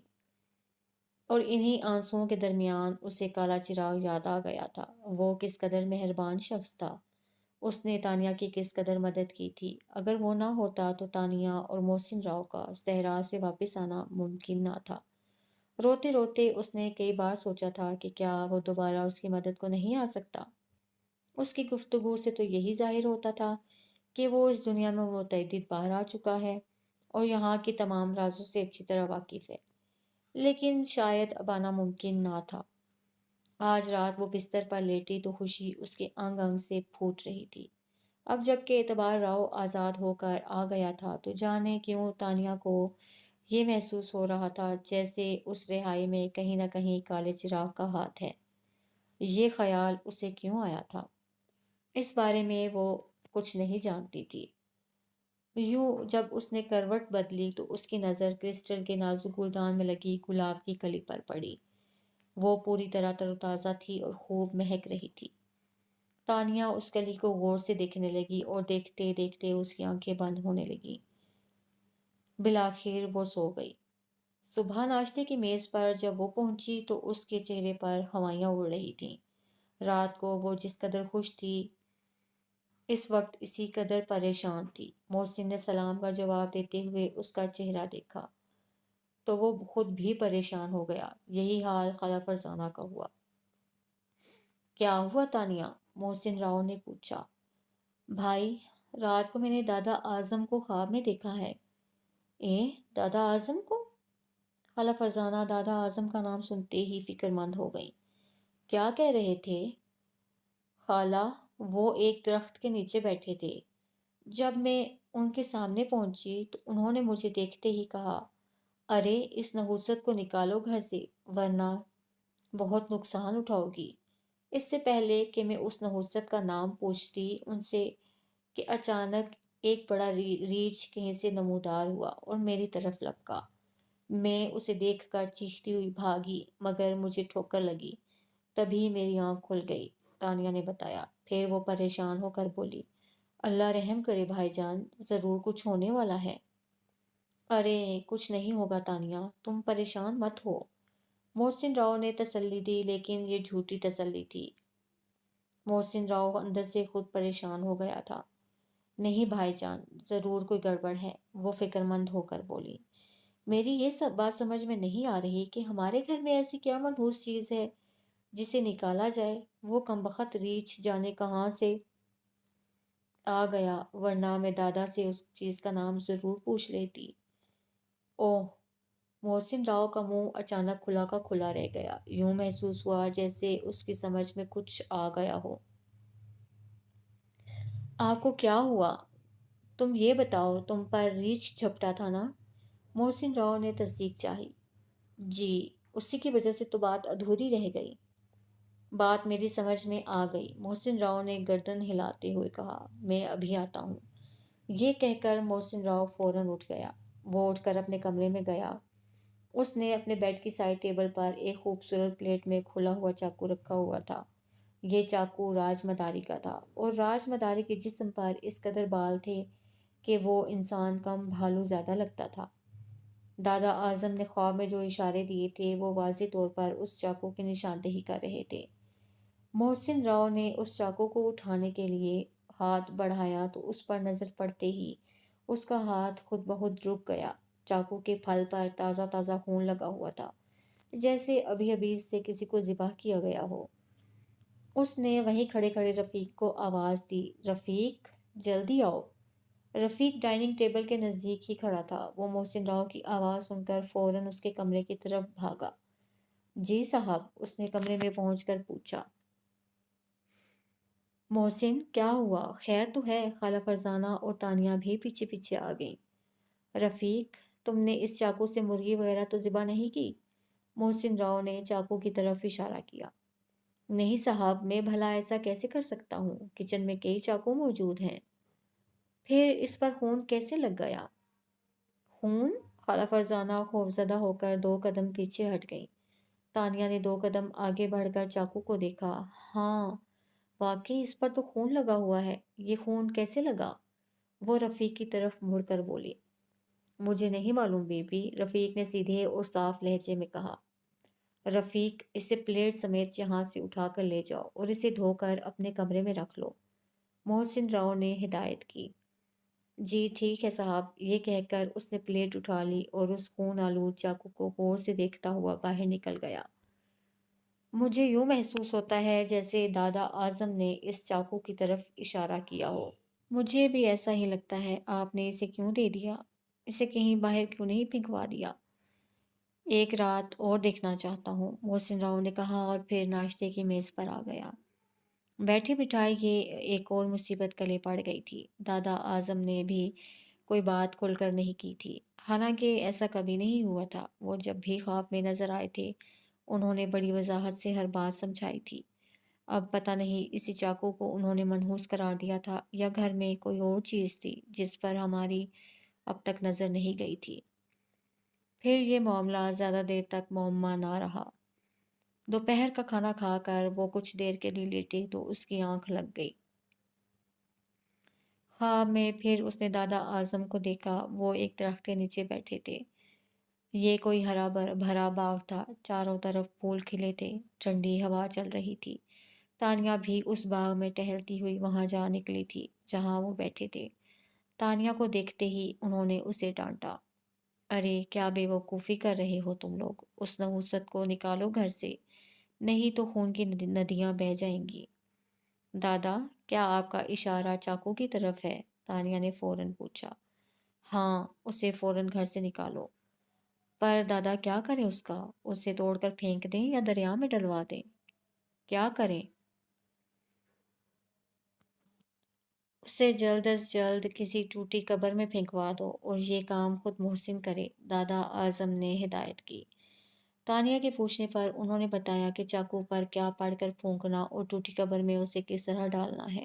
اور انہی آنسوؤں کے درمیان اسے کالا چراغ یاد آ گیا تھا۔ وہ کس قدر مہربان شخص تھا، اس نے تانیہ کی کس قدر مدد کی تھی۔ اگر وہ نہ ہوتا تو تانیہ اور محسن راؤ کا صحرا سے واپس آنا ممکن نہ تھا۔ روتے روتے اس نے کئی بار سوچا تھا کہ کیا وہ دوبارہ اس کی مدد کو نہیں آ سکتا۔ اس کی گفتگو سے تو یہی ظاہر ہوتا تھا کہ وہ اس دنیا میں متعدد بار آ چکا ہے اور یہاں کی تمام رازوں سے اچھی طرح واقف ہے، لیکن شاید اب آنا ممکن نہ تھا۔ آج رات وہ بستر پر لیٹی تو خوشی اس کے انگ انگ سے پھوٹ رہی تھی۔ اب جب کہ اعتبار راؤ آزاد ہو کر آ گیا تھا تو جانے کیوں تانیہ کو یہ محسوس ہو رہا تھا جیسے اس رہائی میں کہیں نہ کہیں کالے چراغ کا ہاتھ ہے۔ یہ خیال اسے کیوں آیا تھا؟ اس بارے میں وہ کچھ نہیں جانتی تھی۔ یوں جب اس نے کروٹ بدلی تو اس کی نظر کرسٹل کے نازک گلدان میں لگی گلاب کی کلی پر پڑی۔ وہ پوری طرح تر و تازہ تھی اور خوب مہک رہی تھی۔ تانیہ اس کلی کو غور سے دیکھنے لگی اور دیکھتے دیکھتے اس کی آنکھیں بند ہونے لگی۔ بالآخر وہ سو گئی۔ صبح ناشتے کی میز پر جب وہ پہنچی تو اس کے چہرے پر ہوائیاں اڑ رہی تھیں۔ رات کو وہ جس قدر خوش تھی اس وقت اسی قدر پریشان تھی۔ محسن نے سلام کا جواب دیتے ہوئے اس کا چہرہ دیکھا تو وہ خود بھی پریشان ہو گیا۔ یہی حال خالہ فرزانہ کا ہوا۔ کیا ہوا تانیہ؟ محسن راؤ نے پوچھا۔ بھائی، رات کو میں نے دادا اعظم کو خواب میں دیکھا ہے۔ اے، دادا اعظم کو؟ خالہ فرزانہ دادا اعظم کا نام سنتے ہی فکر مند ہو گئی۔ کیا کہہ رہے تھے؟ خالہ، وہ ایک درخت کے نیچے بیٹھے تھے۔ جب میں ان کے سامنے پہنچی تو انہوں نے مجھے دیکھتے ہی کہا، ارے اس نحوست کو نکالو گھر سے ورنہ بہت نقصان اٹھاؤ گی۔ اس سے پہلے کہ میں اس نحوست کا نام پوچھتی ان سے کہ اچانک ایک بڑا ریچھ کہیں سے نمودار ہوا اور میری طرف لپکا۔ میں اسے دیکھ کر چیختی ہوئی بھاگی مگر مجھے ٹھوکر لگی، تبھی میری آنکھ کھل گئی، تانیہ نے بتایا۔ پھر وہ پریشان ہو کر بولی، اللہ رحم کرے بھائی جان، ضرور کچھ ہونے والا ہے۔ ارے کچھ نہیں ہوگا تانیہ، تم پریشان مت ہو، محسن راؤ نے تسلی دی، لیکن یہ جھوٹی تسلی تھی۔ محسن راؤ اندر سے خود پریشان ہو گیا تھا۔ نہیں بھائی جان، ضرور کوئی گڑبڑ ہے، وہ فکر مند ہو کر بولی۔ میری یہ سب بات سمجھ میں نہیں آ رہی کہ ہمارے گھر میں ایسی کیا منحوس چیز ہے جسے نکالا جائے۔ وہ کمبخت ریچھ جانے کہاں سے آ گیا، ورنہ میں دادا سے اس چیز کا نام ضرور پوچھ لیتی۔ اوہ! محسن راؤ کا منہ اچانک کھلا کا کھلا رہ گیا۔ یوں محسوس ہوا جیسے اس کی سمجھ میں کچھ آ گیا ہو۔ آپ کو کیا ہوا؟ تم یہ بتاؤ، تم پر ریچھ جھپٹا تھا نا؟ محسن راؤ نے تصدیق چاہی۔ جی، اسی کی وجہ سے تو بات ادھوری رہ گئی۔ بات میری سمجھ میں آ گئی، محسن راؤ نے گردن ہلاتے ہوئے کہا، میں ابھی آتا ہوں۔ یہ کہہ کر محسن راؤ فوراً اٹھ گیا۔ وہ اٹھ کر اپنے کمرے میں گیا۔ اس نے اپنے بیڈ کی سائڈ ٹیبل پر ایک خوبصورت پلیٹ میں کھلا ہوا چاقو رکھا ہوا تھا۔ یہ چاقو راج مداری کا تھا اور راج مداری کے جسم پر اس قدر بال تھے کہ وہ انسان کم بھالو زیادہ لگتا تھا۔ دادا اعظم نے خواب میں جو اشارے دیے تھے وہ واضح طور پر اس چاقو کی نشاندہی کر رہے تھے۔ محسن راؤ نے اس چاقو کو اٹھانے کے لیے ہاتھ بڑھایا تو اس پر نظر پڑتے ہی اس کا ہاتھ خود بخود رک گیا۔ چاقو کے پھل پر تازہ تازہ خون لگا ہوا تھا، جیسے ابھی ابھی اس سے کسی کو ذبح کیا گیا ہو۔ اس نے وہیں کھڑے کھڑے رفیق کو آواز دی، رفیق جلدی آؤ۔ رفیق ڈائننگ ٹیبل کے نزدیک ہی کھڑا تھا۔ وہ محسن راؤ کی آواز سن کر فوراً اس کے کمرے کی طرف بھاگا۔ جی صاحب، اس نے کمرے میں پہنچ کر پوچھا۔ محسن، کیا ہوا؟ خیر تو ہے؟ خالہ فرزانہ اور تانیہ بھی پیچھے پیچھے آ گئیں۔ رفیق، تم نے اس چاقو سے مرغی وغیرہ تو ذبح نہیں کی؟ محسن راؤ نے چاقو کی طرف اشارہ کیا۔ نہیں صاحب، میں بھلا ایسا کیسے کر سکتا ہوں؟ کچن میں کئی چاقو موجود ہیں۔ پھر اس پر خون کیسے لگ گیا؟ خون؟ خالہ فرزانہ خوفزدہ ہو کر 2 قدم پیچھے ہٹ گئیں۔ تانیہ نے 2 قدم آگے بڑھ کر چاقو کو دیکھا۔ ہاں، واقعی اس پر تو خون لگا ہوا ہے۔ یہ خون کیسے لگا؟ وہ رفیق کی طرف مڑ کر بولی۔ مجھے نہیں معلوم بی بی، رفیق نے سیدھے اور صاف لہجے میں کہا۔ رفیق، اسے پلیٹ سمیت یہاں سے اٹھا کر لے جاؤ اور اسے دھو کر اپنے کمرے میں رکھ لو، محسن راؤ نے ہدایت کی۔ جی ٹھیک ہے صاحب، یہ کہہ کر اس نے پلیٹ اٹھا لی اور اس خون آلود چاقو کو غور سے دیکھتا ہوا باہر نکل گیا۔ مجھے یوں محسوس ہوتا ہے جیسے دادا اعظم نے اس چاقو کی طرف اشارہ کیا ہو۔ مجھے بھی ایسا ہی لگتا ہے۔ آپ نے اسے کیوں دے دیا؟ اسے کہیں باہر کیوں نہیں پھینکوا دیا؟ ایک رات اور دیکھنا چاہتا ہوں، محسن راؤ نے کہا اور پھر ناشتے کی میز پر آ گیا۔ بیٹھے بٹھائے یہ ایک اور مصیبت گلے پڑ گئی تھی۔ دادا اعظم نے بھی کوئی بات کھل کر نہیں کی تھی، حالانکہ ایسا کبھی نہیں ہوا تھا۔ وہ جب بھی خواب میں نظر آئے تھے انہوں نے بڑی وضاحت سے ہر بات سمجھائی تھی۔ اب پتہ نہیں اسی چاقو کو انہوں نے منحوس قرار دیا تھا یا گھر میں کوئی اور چیز تھی جس پر ہماری اب تک نظر نہیں گئی تھی۔ پھر یہ معاملہ زیادہ دیر تک معمہ نہ رہا۔ دوپہر کا کھانا کھا کر وہ کچھ دیر کے لیے لیٹی تو اس کی آنکھ لگ گئی۔ خواب میں پھر اس نے دادا اعظم کو دیکھا، وہ ایک درخت کے نیچے بیٹھے تھے۔ یہ کوئی ہرا بھرا باغ تھا، چاروں طرف پھول کھلے تھے، ٹھنڈی ہوا چل رہی تھی۔ تانیہ بھی اس باغ میں ٹہلتی ہوئی وہاں جا نکلی تھی جہاں وہ بیٹھے تھے۔ تانیہ کو دیکھتے ہی انہوں نے اسے ڈانٹا۔ ارے کیا بے وقوفی کر رہے ہو تم لوگ، اس نحوست کو نکالو گھر سے، نہیں تو خون کی ندیاں بہہ جائیں گی۔ دادا، کیا آپ کا اشارہ چاقو کی طرف ہے؟ تانیہ نے فوراً پوچھا۔ ہاں، اسے فوراً گھر سے نکالو۔ پر دادا کیا کریں اس کا؟ اسے توڑ کر پھینک دیں یا دریا میں ڈلوا دیں؟ کیا کریں؟ اسے جلد از جلد کسی ٹوٹی قبر میں پھینکوا دو اور یہ کام خود محسن کرے، دادا اعظم نے ہدایت کی۔ تانیہ کے پوچھنے پر انہوں نے بتایا کہ چاقو پر کیا پڑھ کر پھونکنا اور ٹوٹی قبر میں اسے کس طرح ڈالنا ہے۔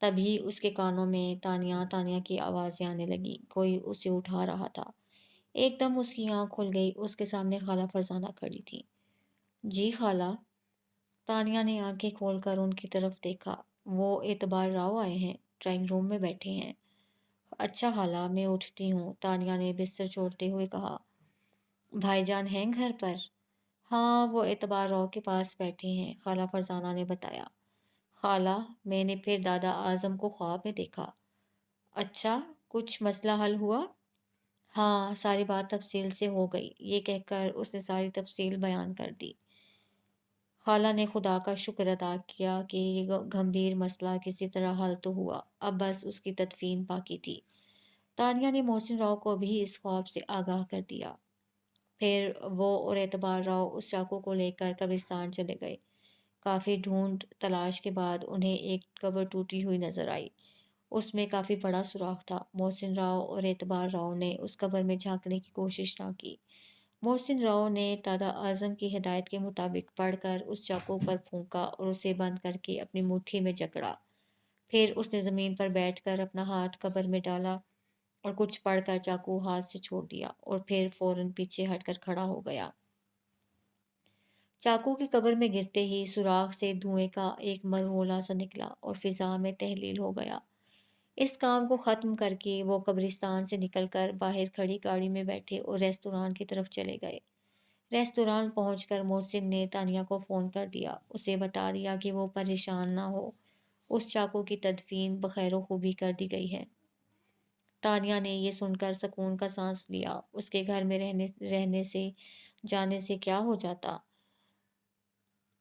تبھی اس کے کانوں میں تانیہ تانیہ کی آوازیں آنے لگیں، کوئی اسے اٹھا رہا تھا۔ ایک دم اس کی آنکھ کھل گئی، اس کے سامنے خالہ فرزانہ کھڑی تھی۔ جی خالہ۔ تانیہ نے آنکھیں کھول کر ان کی طرف دیکھا۔ وہ اعتبار راؤ آئے ہیں، ڈرائنگ روم میں بیٹھے ہیں۔ اچھا خالہ، میں اٹھتی ہوں، تانیہ نے بستر چھوڑتے ہوئے کہا۔ بھائی جان ہیں گھر پر؟ ہاں، وہ اعتبار راؤ کے پاس بیٹھے ہیں، خالہ فرزانہ نے بتایا۔ خالہ، میں نے پھر دادا اعظم کو خواب میں دیکھا۔ اچھا، کچھ مسئلہ حل ہوا؟ ہاں، ساری بات تفصیل سے ہو گئی، یہ کہہ کر اس نے ساری تفصیل بیان کر دی۔ خالہ نے خدا کا شکر ادا کیا کہ یہ گھمبیر مسئلہ کسی طرح حل تو ہوا، اب بس اس کی تدفین باقی تھی۔ تانیہ نے محسن راؤ کو بھی اس خواب سے آگاہ کر دیا۔ پھر وہ اور اعتبار راؤ اس چاقو کو لے کر قبرستان چلے گئے۔ کافی ڈھونڈ تلاش کے بعد انہیں ایک قبر ٹوٹی ہوئی نظر آئی۔ اس میں کافی بڑا سوراخ تھا۔ محسن راؤ اور اعتبار راؤ نے اس قبر میں جھانکنے کی کوشش نہ کی۔ محسن راؤ نے دادا اعظم کی ہدایت کے مطابق پڑھ کر اس چاقو پر پھونکا اور اسے بند کر کے اپنی مٹھی میں جکڑا۔ پھر اس نے زمین پر بیٹھ کر اپنا ہاتھ قبر میں ڈالا اور کچھ پڑھ کر چاقو ہاتھ سے چھوڑ دیا اور پھر فوراً پیچھے ہٹ کر کھڑا ہو گیا۔ چاقو کی قبر میں گرتے ہی سوراخ سے دھوئیں کا ایک مرحولہ سا نکلا اور فضا میں تحلیل ہو گیا۔ اس کام کو ختم کر کے وہ قبرستان سے نکل کر باہر کھڑی گاڑی میں بیٹھے اور ریستوران کی طرف چلے گئے۔ ریستوران پہنچ کر محسن نے تانیہ کو فون کر دیا، اسے بتا دیا کہ وہ پریشان نہ ہو، اس چاقو کی تدفین بخیر و خوبی کر دی گئی ہے۔ تانیہ نے یہ سن کر سکون کا سانس لیا، اس کے گھر میں رہنے سے جانے سے کیا ہو جاتا۔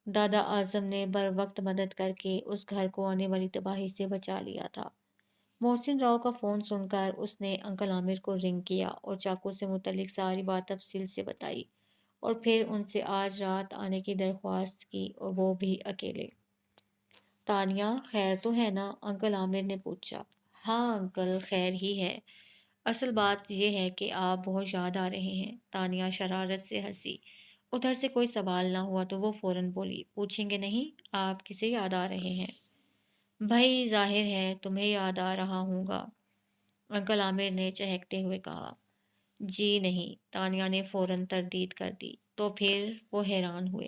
دادا اعظم نے بر وقت مدد کر کے اس گھر کو آنے والی تباہی سے بچا لیا تھا۔ محسن راؤ کا فون سن کر اس نے انکل عامر کو رنگ کیا اور چاقو سے متعلق ساری بات تفصیل سے بتائی اور پھر ان سے آج رات آنے کی درخواست کی، اور وہ بھی اکیلے۔ تانیہ، خیر تو ہے نا؟ انکل عامر نے پوچھا۔ ہاں انکل، خیر ہی ہے، اصل بات یہ ہے کہ آپ بہت یاد آ رہے ہیں۔ تانیہ شرارت سے ہنسی۔ ادھر سے کوئی سوال نہ ہوا تو وہ فوراً بولی، پوچھیں گے نہیں؟ آپ کسے یاد آ رہے ہیں؟ بھائی ظاہر ہے تمہیں یاد آ رہا ہوں گا، انکل عامر نے چہکتے ہوئے کہا۔ جی نہیں، تانیہ نے فوراً تردید کر دی۔ تو پھر وہ حیران ہوئے۔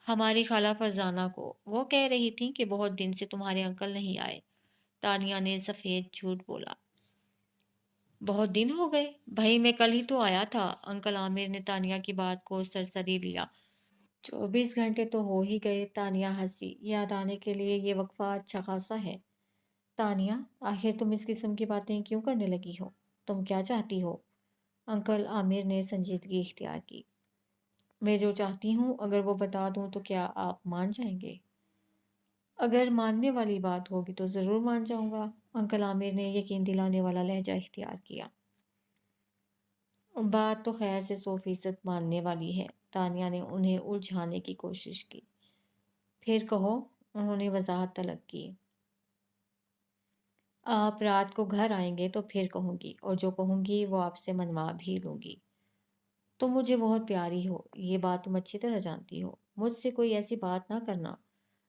ہماری خالہ فرزانہ کو، وہ کہہ رہی تھیں کہ بہت دن سے تمہارے انکل نہیں آئے۔ تانیہ نے سفید جھوٹ بولا۔ بہت دن ہو گئے؟ بھائی میں کل ہی تو آیا تھا، انکل عامر نے تانیہ کی بات کو سرسری لیا۔ 24 گھنٹے تو ہو ہی گئے، تانیہ ہنسی۔ یاد آنے کے لیے یہ وقفہ اچھا خاصا ہے۔ تانیہ، آخر تم اس قسم کی باتیں کیوں کرنے لگی ہو؟ تم کیا چاہتی ہو؟ انکل عامر نے سنجیدگی اختیار کی۔ میں جو چاہتی ہوں اگر وہ بتا دوں تو کیا آپ مان جائیں گے؟ اگر ماننے والی بات ہوگی تو ضرور مان جاؤں گا، انکل عامر نے یقین دلانے والا لہجہ اختیار کیا۔ بات تو خیر سے 100% ماننے والی ہے، تانیہ نے انہیں الجھانے کی کوشش کی۔ پھر کہو، انہوں نے وضاحت طلب کی۔ آپ رات کو گھر آئیں گے تو پھر کہوں گی، اور جو کہوں گی وہ آپ سے منوا بھی لوں گی۔ تم مجھے بہت پیاری ہو، یہ بات تم اچھی طرح جانتی ہو، مجھ سے کوئی ایسی بات نہ کرنا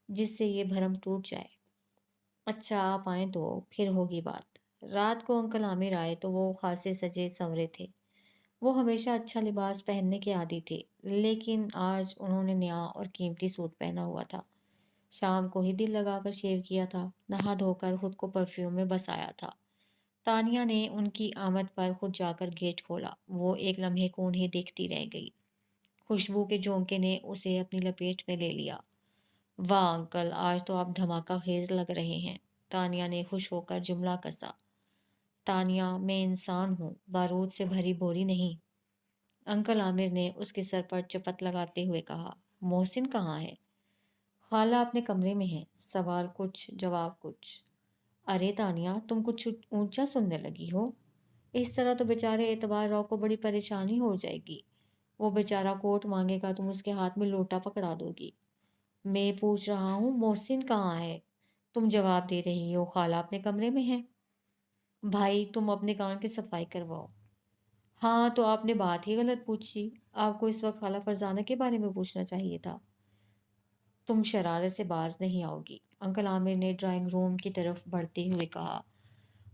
جس سے یہ بھرم ٹوٹ جائے۔ اچھا آپ آئیں تو پھر ہوگی بات۔ رات کو انکل عامر آئے تو وہ خاصے سجے سنورے تھے۔ وہ ہمیشہ اچھا لباس پہننے کے عادی تھے، لیکن آج انہوں نے نیا اور قیمتی سوٹ پہنا ہوا تھا۔ شام کو ہی دل لگا کر شیو کیا تھا، نہا دھو کر خود کو پرفیوم میں بسایا تھا۔ تانیہ نے ان کی آمد پر خود جا کر گیٹ کھولا۔ وہ ایک لمحے کو انہیں دیکھتی رہ گئی۔ خوشبو کے جھونکے نے اسے اپنی لپیٹ میں لے لیا۔ واہ انکل، آج تو آپ دھماکہ خیز لگ رہے ہیں، تانیہ نے خوش ہو کر جملہ کسا۔ تانیہ، میں انسان ہوں، بارود سے بھری بوری نہیں، انکل عامر نے اس کے سر پر چپت لگاتے ہوئے کہا۔ محسن کہاں ہے؟ خالہ اپنے کمرے میں ہے، سوال کچھ جواب کچھ۔ ارے تانیہ، تم کچھ اونچا سننے لگی ہو؟ اس طرح تو بیچارے اعتبار راؤ کو بڑی پریشانی ہو جائے گی۔ وہ بیچارہ کوٹ مانگے گا، تم اس کے ہاتھ میں لوٹا پکڑا دو گی۔ میں پوچھ رہا ہوں محسن کہاں ہے؟ تم جواب دے رہی ہو خالہ اپنے کمرے میں ہے۔ بھائی تم اپنے کان کی صفائی کرواؤ۔ ہاں تو آپ نے بات ہی غلط پوچھی، آپ کو اس وقت خالہ فرزانہ کے بارے میں پوچھنا چاہیے تھا۔ تم شرارت سے باز نہیں آؤ گی، انکل عامر نے ڈرائنگ روم کی طرف بڑھتے ہوئے کہا۔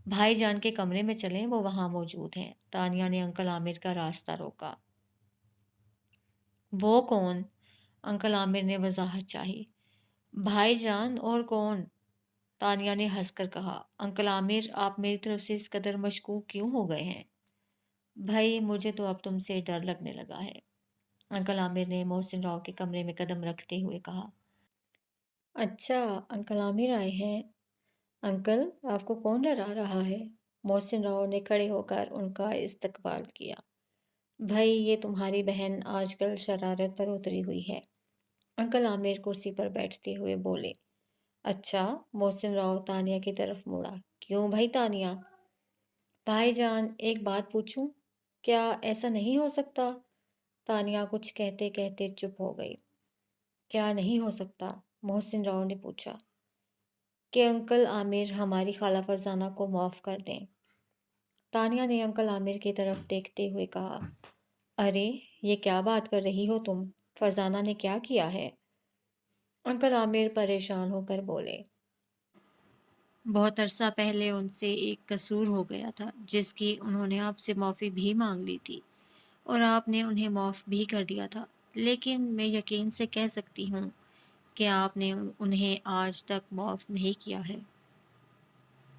بھائی جان کے کمرے میں چلیں، وہ وہاں موجود ہیں۔ تانیہ نے انکل عامر کا راستہ روکا۔ وہ کون؟ انکل عامر نے وضاحت چاہی۔ بھائی جان اور کون؟ تانیہ نے ہنس کر کہا۔ انکل عامر، آپ میری طرف سے اس قدر مشکوک کیوں ہو گئے ہیں؟ بھائی مجھے تو اب تم سے ڈر لگنے لگا ہے، انکل عامر نے محسن راؤ کے کمرے میں قدم رکھتے ہوئے کہا۔ اچھا انکل عامر آئے ہیں؟ انکل، آپ کو کون ڈرا رہا ہے؟ محسن راؤ نے کھڑے ہو کر ان کا استقبال کیا۔ بھائی یہ تمہاری بہن آج کل شرارت پر اتری ہوئی ہے، انکل عامر کرسی پر بیٹھتے ہوئے بولے۔ اچھا، محسن راؤ تانیہ کی طرف مڑا۔ کیوں بھائی تانیہ؟ بھائی جان ایک بات پوچھوں؟ کیا ایسا نہیں ہو سکتا؟ تانیہ کچھ کہتے کہتے چپ ہو گئی۔ کیا نہیں ہو سکتا؟ محسن راؤ نے پوچھا۔ کہ انکل عامر ہماری خالہ فرزانہ کو معاف کر دیں۔ تانیہ نے انکل عامر کی طرف دیکھتے ہوئے کہا۔ ارے یہ کیا بات کر رہی ہو تم؟ فرزانہ نے کیا کیا ہے؟ انکل عامر پریشان ہو کر بولے۔ بہت عرصہ پہلے ان سے ایک قصور ہو گیا تھا، جس کی انہوں نے آپ سے معافی بھی مانگ لی تھی، اور آپ نے انہیں معاف بھی کر دیا تھا، لیکن میں یقین سے کہہ سکتی ہوں کہ آپ نے انہیں آج تک معاف نہیں کیا ہے۔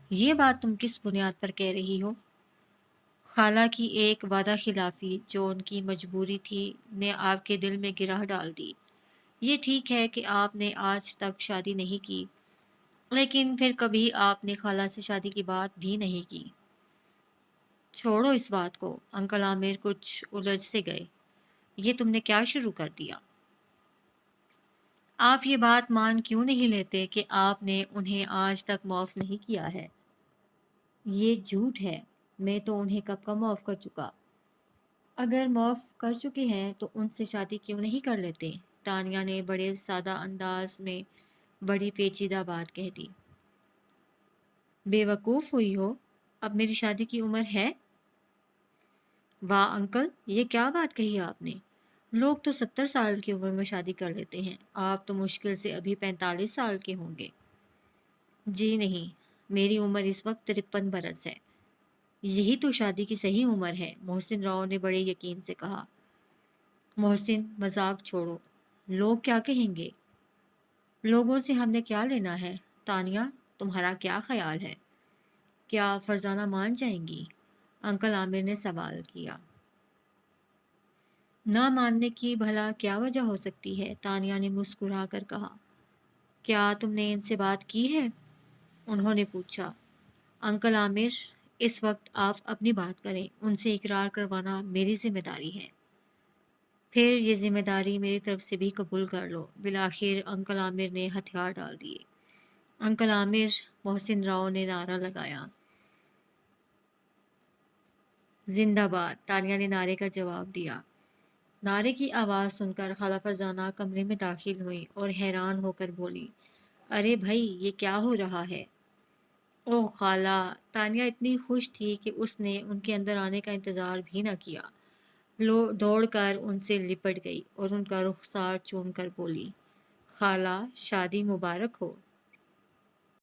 یہ بات تم کس بنیاد پر کہہ رہی ہو؟ خالہ کی ایک وعدہ خلافی جو ان کی مجبوری تھی نے آپ کے دل میں گرہ ڈال دی۔ یہ ٹھیک ہے کہ آپ نے آج تک شادی نہیں کی، لیکن پھر کبھی آپ نے خالہ سے شادی کی بات بھی نہیں کی۔ چھوڑو اس بات کو، انکل عامر کچھ الجھ سے گئے۔ یہ تم نے کیا شروع کر دیا؟ آپ یہ بات مان کیوں نہیں لیتے کہ آپ نے انہیں آج تک معاف نہیں کیا ہے؟ یہ جھوٹ ہے، میں تو انہیں کب کا معاف کر چکا۔ اگر معاف کر چکے ہیں تو ان سے شادی کیوں نہیں کر لیتے؟ تانیہ نے بڑے سادہ انداز میں بڑی پیچیدہ بات کہہ دی۔ بے وقوف ہوئی ہو، اب میری شادی کی عمر ہے؟ واہ انکل، یہ کیا بات کہی آپ نے؟ لوگ تو 70 سال کی عمر میں شادی کر لیتے ہیں، آپ تو مشکل سے ابھی 45 سال کے ہوں گے۔ جی نہیں، میری عمر اس وقت 53 برس ہے۔ یہی تو شادی کی صحیح عمر ہے، محسن راؤ نے بڑے یقین سے کہا۔ محسن مذاق چھوڑو، لوگ کیا کہیں گے؟ لوگوں سے ہم نے کیا لینا ہے؟ تانیہ تمہارا کیا خیال ہے؟ کیا فرزانہ مان جائیں گی؟ انکل عامر نے سوال کیا۔ نہ ماننے کی بھلا کیا وجہ ہو سکتی ہے؟ تانیہ نے مسکرا کر کہا۔ کیا تم نے ان سے بات کی ہے؟ انہوں نے پوچھا۔ انکل عامر، اس وقت آپ اپنی بات کریں، ان سے اقرار کروانا میری ذمہ داری ہے۔ پھر یہ ذمہ داری میری طرف سے بھی قبول کر لو۔ بالآخر انکل عامر نے ہتھیار ڈال دیے۔ انکل عامر، محسن راؤ نے نعرہ لگایا۔ زندہ باد، تانیہ نے نعرے کا جواب دیا۔ نعرے کی آواز سن کر خالہ فرزانہ کمرے میں داخل ہوئی اور حیران ہو کر بولی۔ ارے بھائی یہ کیا ہو رہا ہے؟ اوہ خالہ! تانیہ اتنی خوش تھی کہ اس نے ان کے اندر آنے کا انتظار بھی نہ کیا، دوڑ کر ان سے لپٹ گئی اور ان کا رخسار چوم کر بولی۔ خالہ، شادی مبارک ہو۔